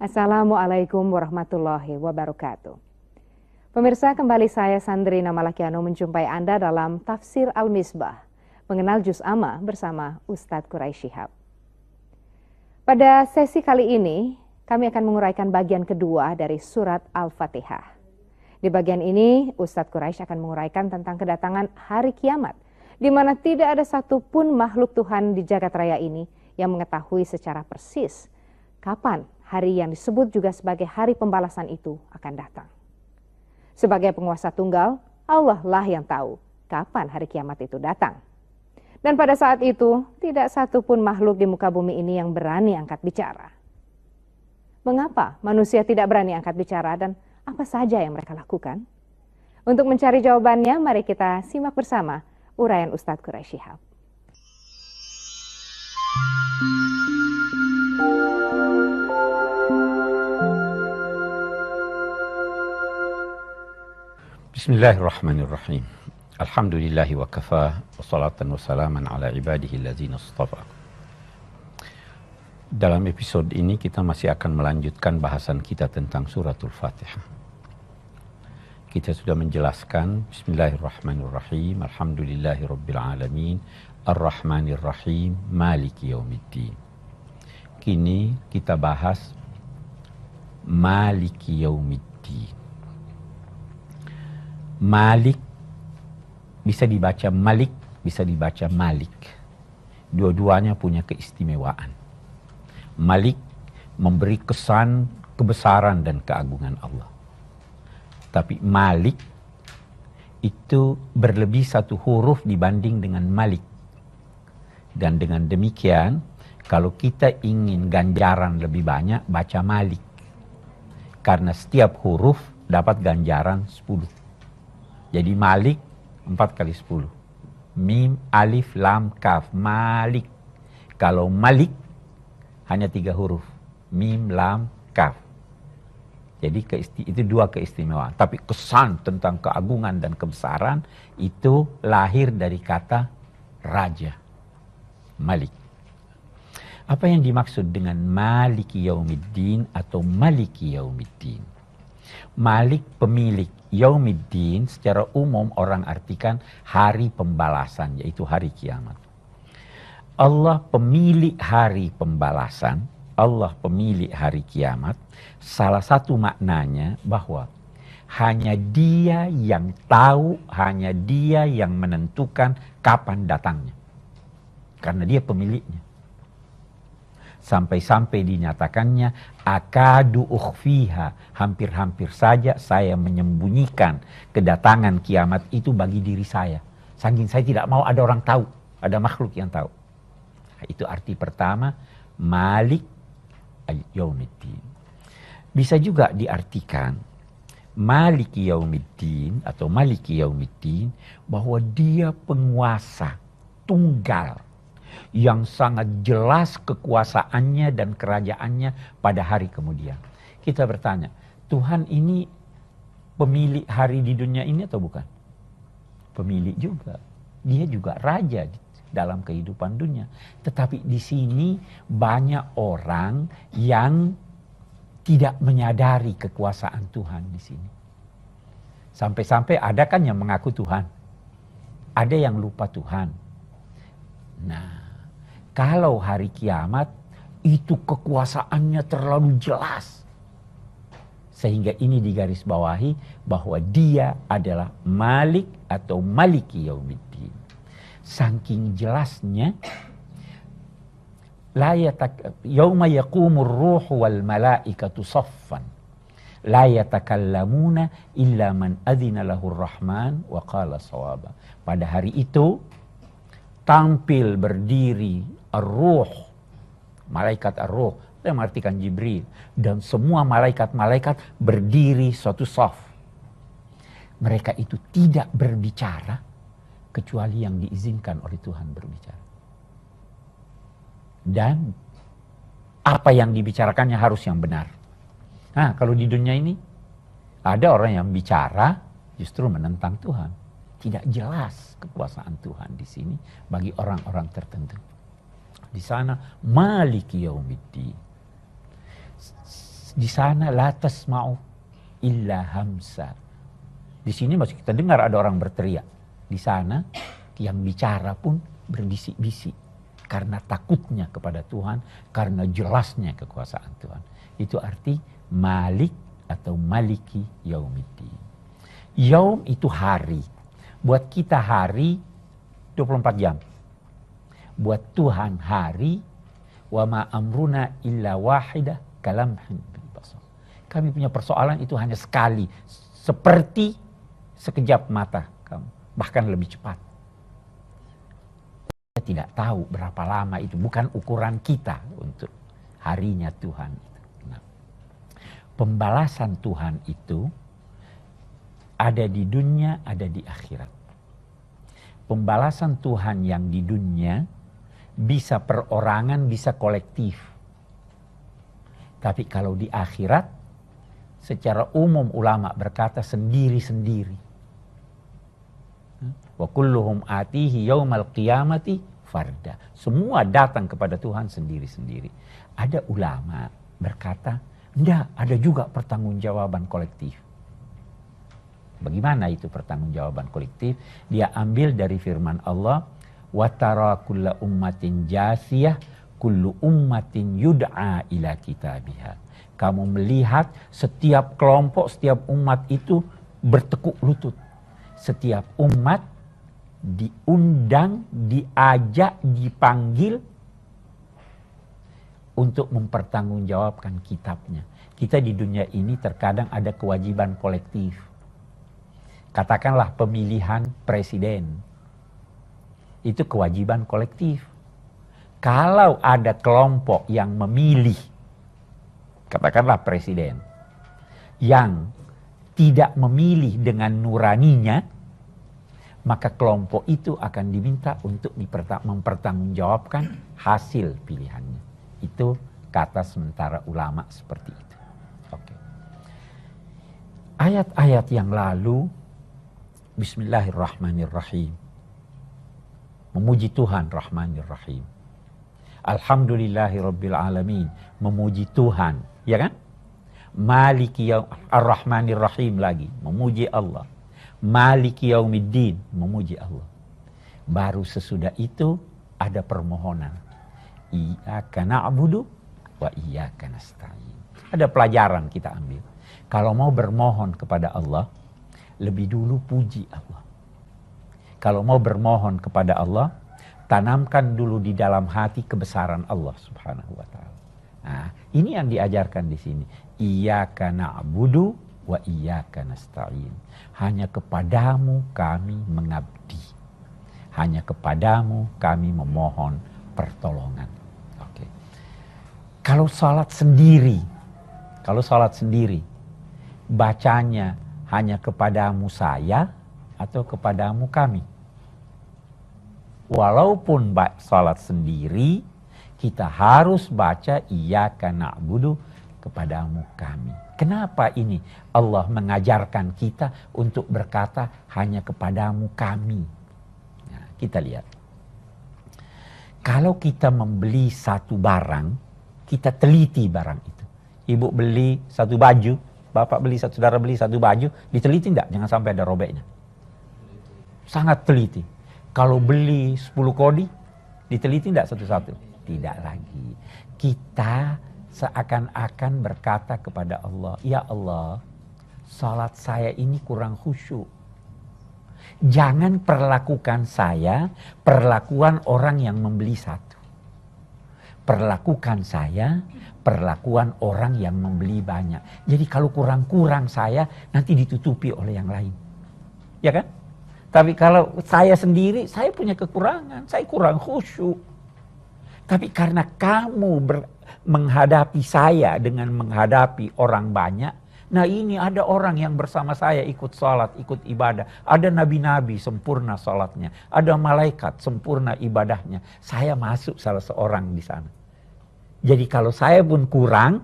Assalamualaikum warahmatullahi wabarakatuh. Pemirsa, kembali saya Sandrina Malakiano menjumpai Anda dalam Tafsir Al-Misbah, mengenal Juz Amma bersama Ustadz Quraisy Shihab. Pada sesi kali ini, kami akan menguraikan bagian kedua dari surat Al-Fatihah. Di bagian ini, Ustadz Quraisy akan menguraikan tentang kedatangan hari kiamat, di mana tidak ada satupun makhluk Tuhan di jagat raya ini yang mengetahui secara persis kapan hari yang disebut juga sebagai hari pembalasan itu akan datang. Sebagai penguasa tunggal, Allah lah yang tahu kapan hari kiamat itu datang. Dan pada saat itu, tidak satupun makhluk di muka bumi ini yang berani angkat bicara. Mengapa manusia tidak berani angkat bicara dan apa saja yang mereka lakukan? Untuk mencari jawabannya, mari kita simak bersama uraian Ustadz Quraisy Shihab. Bismillahirrahmanirrahim. Alhamdulillahi wa kafa, wa salatan wa salaman ala ibadihi allazina istafa. Dalam episode ini kita masih akan melanjutkan bahasan kita tentang suratul Fatihah. Kita sudah menjelaskan Bismillahirrahmanirrahim, Alhamdulillahi rabbil alamin, Ar-Rahmanirrahim, Maliki yaumiddin. Kini kita bahas Maliki yaumiddin. Malik bisa dibaca Malik, bisa dibaca Malik. Dua-duanya punya keistimewaan. Malik memberi kesan kebesaran dan keagungan Allah. Tapi Malik itu berlebih satu huruf dibanding dengan Malik. Dan dengan demikian, kalau kita ingin ganjaran lebih banyak, baca Malik. Karena setiap huruf dapat ganjaran 10. Jadi Malik 4 kali 10. Mim, alif, lam, kaf. Malik. Kalau Malik hanya 3 huruf. Mim, lam, kaf. Jadi itu dua keistimewaan. Tapi kesan tentang keagungan dan kebesaran itu lahir dari kata raja. Malik. Apa yang dimaksud dengan Maliki Yaumiddin atau Maliki Yaumiddin? Malik pemilik, Yaumiddin secara umum orang artikan hari pembalasan, yaitu hari kiamat. Allah pemilik hari pembalasan, Allah pemilik hari kiamat. Salah satu maknanya bahwa hanya Dia yang tahu, hanya Dia yang menentukan kapan datangnya. Karena Dia pemiliknya. Sampai-sampai dinyatakannya akadu ukhfiha, hampir-hampir saja saya menyembunyikan kedatangan kiamat itu bagi diri saya. Saking saya tidak mau ada orang tahu, ada makhluk yang tahu. Itu arti pertama, Malik Yaumiddin. Bisa juga diartikan Maliki Yaumiddin atau Maliki Yaumiddin bahwa Dia penguasa tunggal yang sangat jelas kekuasaannya dan kerajaannya pada hari kemudian. Kita bertanya, Tuhan ini pemilik hari di dunia ini atau bukan? Pemilik juga. Dia juga raja dalam kehidupan dunia. Tetapi di sini banyak orang yang tidak menyadari kekuasaan Tuhan di sini. Sampai-sampai ada kan yang mengaku Tuhan. Ada yang lupa Tuhan. Nah, kalau hari kiamat itu kekuasaannya terlalu jelas. Sehingga ini digarisbawahi bahwa Dia adalah Malik atau Maliki Yaumiddin. Saking jelasnya, yauma yaqumur ruhu wal malaikatu saffan la yatakallamuna illa man adzina lahur rahman wa qala shawaba. Pada hari itu tampil berdiri ar-ruh, malaikat ar-ruh, yang mengartikan Jibril, dan semua malaikat-malaikat berdiri suatu saf. Mereka itu tidak berbicara kecuali yang diizinkan oleh Tuhan berbicara. Dan apa yang dibicarakannya harus yang benar. Nah, kalau di dunia ini ada orang yang bicara justru menentang Tuhan. Tidak jelas kekuasaan Tuhan di sini bagi orang-orang tertentu. Di sana Maliki Yaumiddin. Di sana la tasma'u illa hamsa. Di sini masih kita dengar ada orang berteriak. Di sana yang bicara pun berbisik-bisik. Karena takutnya kepada Tuhan, karena jelasnya kekuasaan Tuhan. Itu arti Malik atau Maliki Yaumiddin. Yaum itu hari. Buat kita hari 24 jam. Buat Tuhan hari, wa ma amruna illa wahidah kalamhin bil basar. Kami punya persoalan itu hanya sekali, seperti sekejap mata kamu, bahkan lebih cepat. Kita tidak tahu berapa lama itu, bukan ukuran kita untuk harinya Tuhan. Nah, pembalasan Tuhan itu ada di dunia, ada di akhirat. Pembalasan Tuhan yang di dunia bisa perorangan, bisa kolektif. Tapi kalau di akhirat, secara umum ulama berkata sendiri-sendiri. Wa kulluhum atihi yaumal qiyamati farda. Semua datang kepada Tuhan sendiri-sendiri. Ada ulama berkata, enggak, ada juga pertanggungjawaban kolektif. Bagaimana itu pertanggungjawaban kolektif? Dia ambil dari firman Allah, wa tara kulla ummatin jasiyah kullu ummatin yud'a ila kitabiha. Kamu melihat setiap kelompok, setiap umat itu bertekuk lutut. Setiap umat diundang, diajak, dipanggil untuk mempertanggungjawabkan kitabnya. Kita di dunia ini terkadang ada kewajiban kolektif. Katakanlah pemilihan presiden. Itu kewajiban kolektif. Kalau ada kelompok yang memilih, katakanlah presiden, yang tidak memilih dengan nuraninya, maka kelompok itu akan diminta untuk mempertanggungjawabkan hasil pilihannya. Itu kata sementara ulama seperti itu. Oke. Ayat-ayat yang lalu, Bismillahirrahmanirrahim. Memuji Tuhan Rahmanir Rahim. Alhamdulillahirabbil alamin. Memuji Tuhan, ya kan? Maliki Ar-Rahmanir Rahim lagi, memuji Allah. Maliki Yaumiddin, memuji Allah. Baru sesudah itu ada permohonan. Iyyaka na'budu wa iyyaka nasta'in. Ada pelajaran kita ambil. Kalau mau bermohon kepada Allah, lebih dulu puji Allah. Kalau mau bermohon kepada Allah, tanamkan dulu di dalam hati kebesaran Allah Subhanahu wa taala. Nah, ini yang diajarkan di sini. Iyyaka na'budu wa iyyaka nasta'in. Hanya kepadamu kami mengabdi. Hanya kepadamu kami memohon pertolongan. Oke. Kalau salat sendiri, bacanya hanya kepadamu saya atau kepadamu kami. Walaupun salat sendiri, kita harus baca iyyaka na'budu, kepadamu kami. Kenapa ini Allah mengajarkan kita untuk berkata hanya kepadamu kami? Nah, kita lihat. Kalau kita membeli satu barang, kita teliti barang itu. Ibu beli satu baju, bapak beli satu, saudara beli satu baju, diteliti enggak? Jangan sampai ada robeknya. Sangat teliti. Kalau beli 10 kodi, diteliti enggak satu-satu? Tidak lagi. Kita seakan-akan berkata kepada Allah, ya Allah, salat saya ini kurang khusyuk. Jangan perlakukan saya perlakuan orang yang membeli satu. Perlakukan saya perlakuan orang yang membeli banyak. Jadi kalau kurang-kurang saya, nanti ditutupi oleh yang lain. Ya kan? Tapi kalau saya sendiri, saya punya kekurangan. Saya kurang khusyuk. Tapi karena kamu menghadapi saya dengan menghadapi orang banyak. Nah ini ada orang yang bersama saya ikut salat, ikut ibadah. Ada nabi-nabi sempurna salatnya. Ada malaikat sempurna ibadahnya. Saya masuk salah seorang di sana. Jadi kalau saya pun kurang,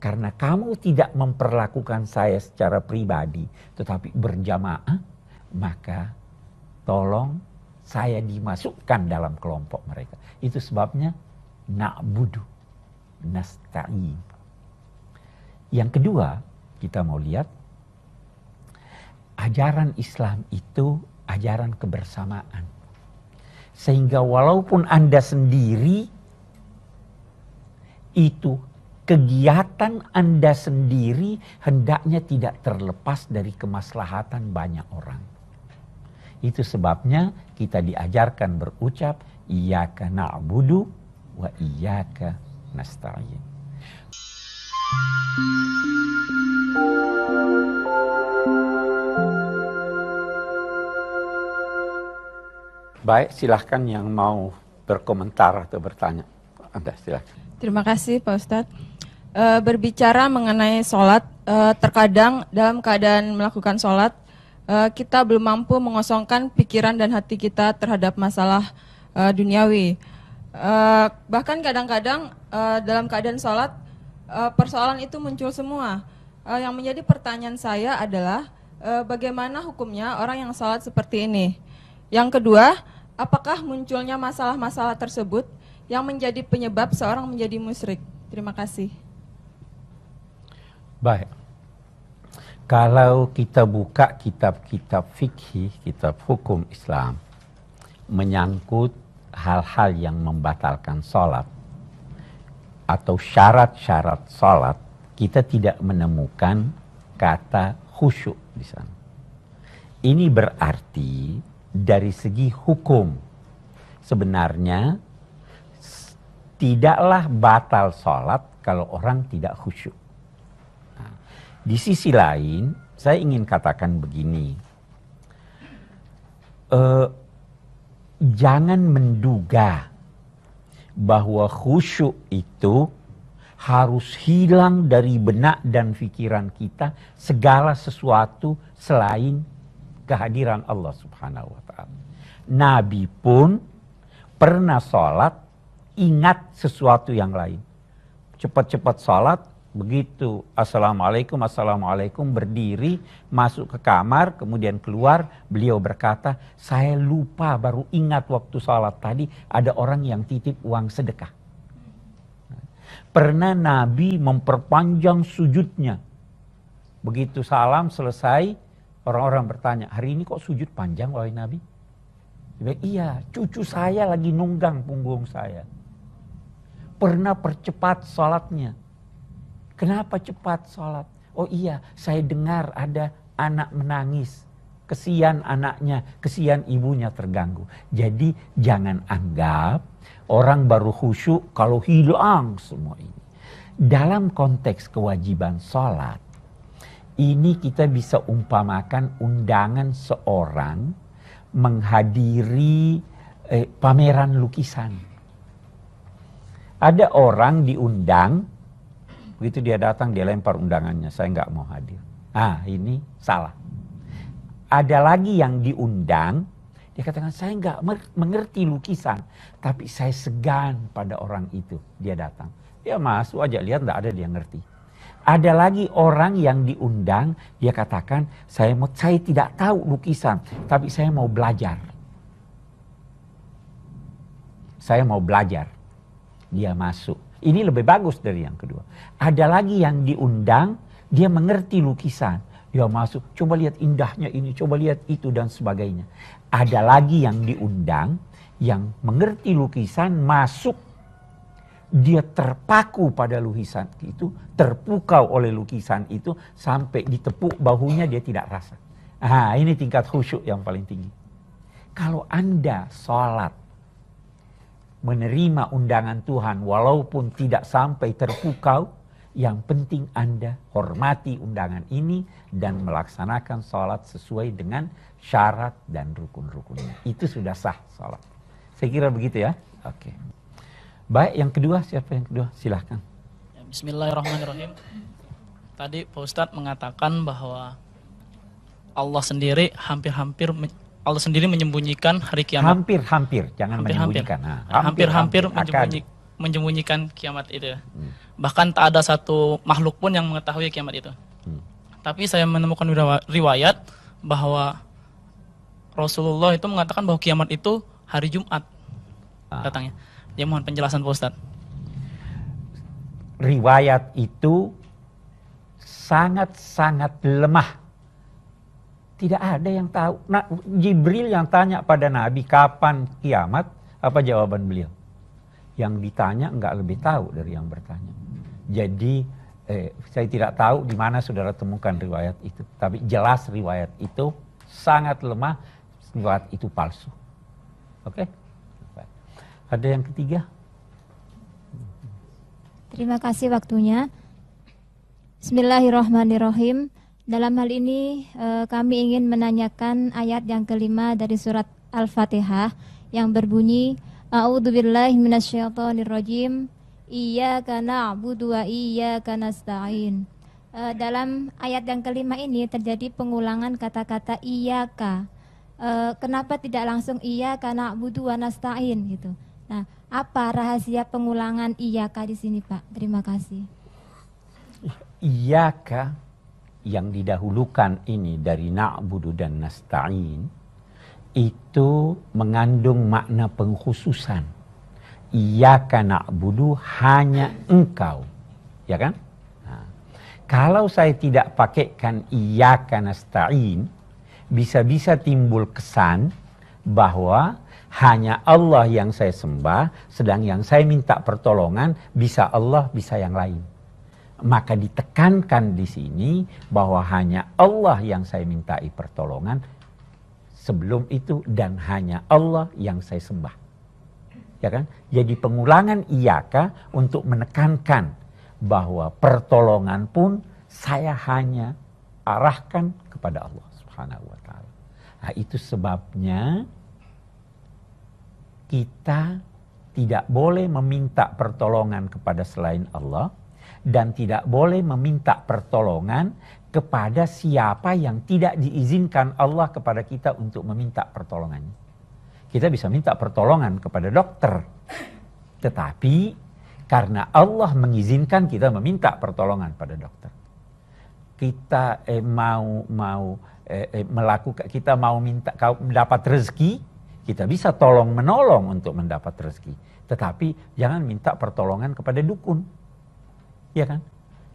karena kamu tidak memperlakukan saya secara pribadi, tetapi berjamaah, maka tolong saya dimasukkan dalam kelompok mereka. Itu sebabnya na'budu, nasta'in. Yang kedua, kita mau lihat ajaran Islam itu ajaran kebersamaan. Sehingga walaupun Anda sendiri, itu kegiatan Anda sendiri hendaknya tidak terlepas dari kemaslahatan banyak orang. Itu sebabnya kita diajarkan berucap iyyaka na'budu wa iyyaka nasta'in. Baik, silahkan yang mau berkomentar atau bertanya. Anda silahkan. Terima kasih Pak Ustadz. Berbicara mengenai sholat, terkadang dalam keadaan melakukan sholat, kita belum mampu mengosongkan pikiran dan hati kita terhadap masalah duniawi. Bahkan kadang-kadang dalam keadaan sholat, persoalan itu muncul semua. Yang menjadi pertanyaan saya adalah bagaimana hukumnya orang yang sholat seperti ini? Yang kedua, apakah munculnya masalah-masalah tersebut yang menjadi penyebab seorang menjadi musyrik? Terima kasih. Baik. Kalau kita buka kitab-kitab fikih, kitab hukum Islam, menyangkut hal-hal yang membatalkan sholat atau syarat-syarat sholat, kita tidak menemukan kata khusyuk di sana. Ini berarti dari segi hukum sebenarnya tidaklah batal sholat kalau orang tidak khusyuk. Nah, di sisi lain, saya ingin katakan begini. Jangan menduga bahwa khusyuk itu harus hilang dari benak dan pikiran kita segala sesuatu selain kehadiran Allah Subhanahu wa ta'ala. Nabi pun pernah sholat ingat sesuatu yang lain. Cepat-cepat sholat, begitu assalamualaikum, assalamualaikum, berdiri, masuk ke kamar, kemudian keluar, beliau berkata, saya lupa baru ingat waktu sholat tadi ada orang yang titip uang sedekah. Pernah Nabi memperpanjang sujudnya. Begitu salam selesai, orang-orang bertanya, hari ini kok sujud panjang wahai Nabi? Dia bilang, iya, cucu saya lagi nunggang punggung saya. Pernah percepat sholatnya. Kenapa cepat sholat? Oh iya, saya dengar ada anak menangis. Kesian anaknya, kesian ibunya terganggu. Jadi jangan anggap orang baru khusyuk kalau hilang semua ini. Dalam konteks kewajiban sholat, ini kita bisa umpamakan undangan seorang menghadiri pameran lukisan. Ada orang diundang, begitu dia datang dia lempar undangannya, saya nggak mau hadir. Ah, ini salah. Ada lagi yang diundang, dia katakan saya nggak mengerti lukisan, tapi saya segan pada orang itu. Dia datang, dia masuk aja lihat nggak ada dia ngerti. Ada lagi orang yang diundang, dia katakan saya tidak tahu lukisan, tapi saya mau belajar. Saya mau belajar. Dia masuk. Ini lebih bagus dari yang kedua. Ada lagi yang diundang, dia mengerti lukisan. Dia masuk, coba lihat indahnya ini, coba lihat itu dan sebagainya. Ada lagi yang diundang, yang mengerti lukisan, masuk. Dia terpaku pada lukisan itu, terpukau oleh lukisan itu, sampai ditepuk bahunya dia tidak rasa. Ah, ini tingkat khusyuk yang paling tinggi. Kalau Anda sholat, menerima undangan Tuhan walaupun tidak sampai terpukau, yang penting Anda hormati undangan ini dan melaksanakan sholat sesuai dengan syarat dan rukun-rukunnya. Itu sudah sah sholat. Saya kira begitu ya. Oke. Baik, yang kedua, siapa yang kedua? Silahkan. Bismillahirrahmanirrahim. Tadi Pak Ustadz mengatakan bahwa Allah sendiri Allah sendiri menyembunyikan hari kiamat. Hampir-hampir, jangan menyembunyikan. Hampir-hampir menyembunyikan kiamat itu. Bahkan tak ada satu makhluk pun yang mengetahui kiamat itu. Tapi saya menemukan riwayat bahwa Rasulullah itu mengatakan bahwa kiamat itu hari Jumat datangnya. Dia mohon penjelasan Pak Ustadz. Riwayat itu sangat-sangat lemah. Tidak ada yang tahu. Nah, Jibril yang tanya pada Nabi kapan kiamat, apa jawaban beliau? Yang ditanya enggak lebih tahu dari yang bertanya. Jadi saya tidak tahu di mana saudara temukan riwayat itu. Tapi jelas riwayat itu sangat lemah, riwayat itu palsu. Oke? Ada yang ketiga? Terima kasih waktunya. Bismillahirrahmanirrahim. Dalam hal ini kami ingin menanyakan ayat yang kelima dari surat Al-Fatihah yang berbunyi A'udzubillahi minasyaitonirrajim. Iyyaka na'budu wa iyyaka nasta'in. Dalam ayat yang kelima ini terjadi pengulangan kata-kata iyyaka. Kenapa tidak langsung iyyaka na'budu wa nasta'in gitu. Nah, apa rahasia pengulangan iyyaka di sini, Pak? Terima kasih. Iyyaka yang didahulukan ini dari na'budu dan nasta'in itu mengandung makna pengkhususan. Iyyaka na'budu, hanya engkau, ya kan? Nah, kalau saya tidak pakaikan iyyaka nasta'in, bisa-bisa timbul kesan bahwa hanya Allah yang saya sembah, sedang yang saya minta pertolongan bisa Allah, bisa yang lain. Maka ditekankan di sini bahwa hanya Allah yang saya mintai pertolongan, sebelum itu dan hanya Allah yang saya sembah. Ya kan? Jadi pengulangan iyyaka untuk menekankan bahwa pertolongan pun saya hanya arahkan kepada Allah Subhanahu wa taala. Nah, itu sebabnya kita tidak boleh meminta pertolongan kepada selain Allah dan tidak boleh meminta pertolongan kepada siapa yang tidak diizinkan Allah kepada kita untuk meminta pertolongannya. Kita bisa minta pertolongan kepada dokter, tetapi karena Allah mengizinkan kita meminta pertolongan pada dokter. Kita kita mau minta mendapat rezeki, kita bisa tolong menolong untuk mendapat rezeki, tetapi jangan minta pertolongan kepada dukun, ya kan?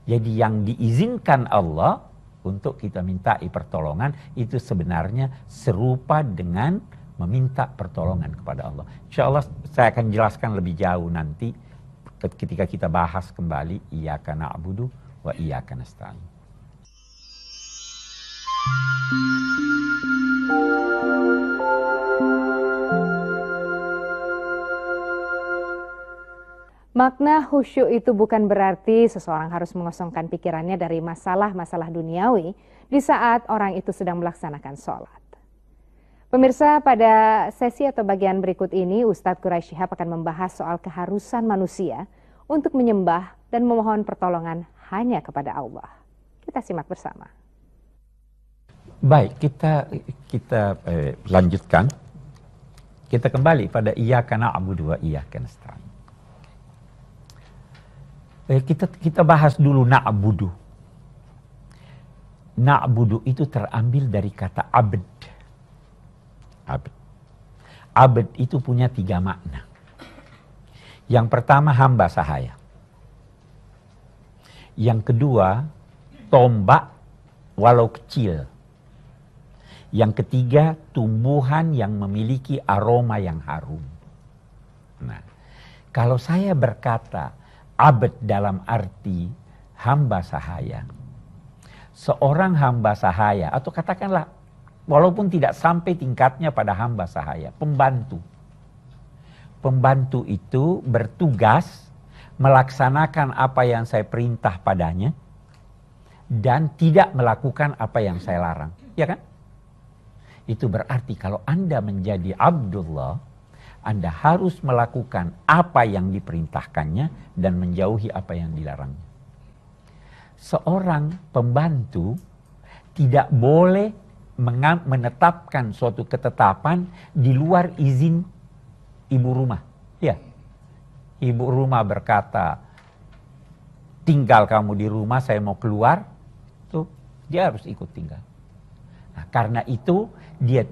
Jadi yang diizinkan Allah untuk kita mintai pertolongan itu sebenarnya serupa dengan meminta pertolongan kepada Allah. Insya Allah saya akan jelaskan lebih jauh nanti ketika kita bahas kembali iyyaka na'budu wa iyyaka nasta'in. Makna khusyuk itu bukan berarti seseorang harus mengosongkan pikirannya dari masalah-masalah duniawi di saat orang itu sedang melaksanakan sholat. Pemirsa, pada sesi atau bagian berikut ini Ustadz Quraisy Shihab akan membahas soal keharusan manusia untuk menyembah dan memohon pertolongan hanya kepada Allah. Kita simak bersama. Baik, kita lanjutkan. Kita kembali pada iyyaka na'budu wa iyyaka nasta'in. Kita bahas dulu na'budu. Na'budu itu terambil dari kata abd. Abd itu punya 3 makna. Yang pertama hamba sahaya. Yang kedua tombak walau kecil. Yang ketiga tumbuhan yang memiliki aroma yang harum. Nah, kalau saya berkata abd dalam arti hamba sahaya, seorang hamba sahaya atau katakanlah walaupun tidak sampai tingkatnya pada hamba sahaya, pembantu. Pembantu itu bertugas melaksanakan apa yang saya perintah padanya dan tidak melakukan apa yang saya larang. Ya kan? Itu berarti kalau Anda menjadi Abdullah, Anda harus melakukan apa yang diperintahkannya dan menjauhi apa yang dilarangnya. Seorang pembantu tidak boleh menetapkan suatu ketetapan di luar izin ibu rumah. Ya, ibu rumah berkata, tinggal kamu di rumah, saya mau keluar, tuh dia harus ikut tinggal. Nah, karena itu dia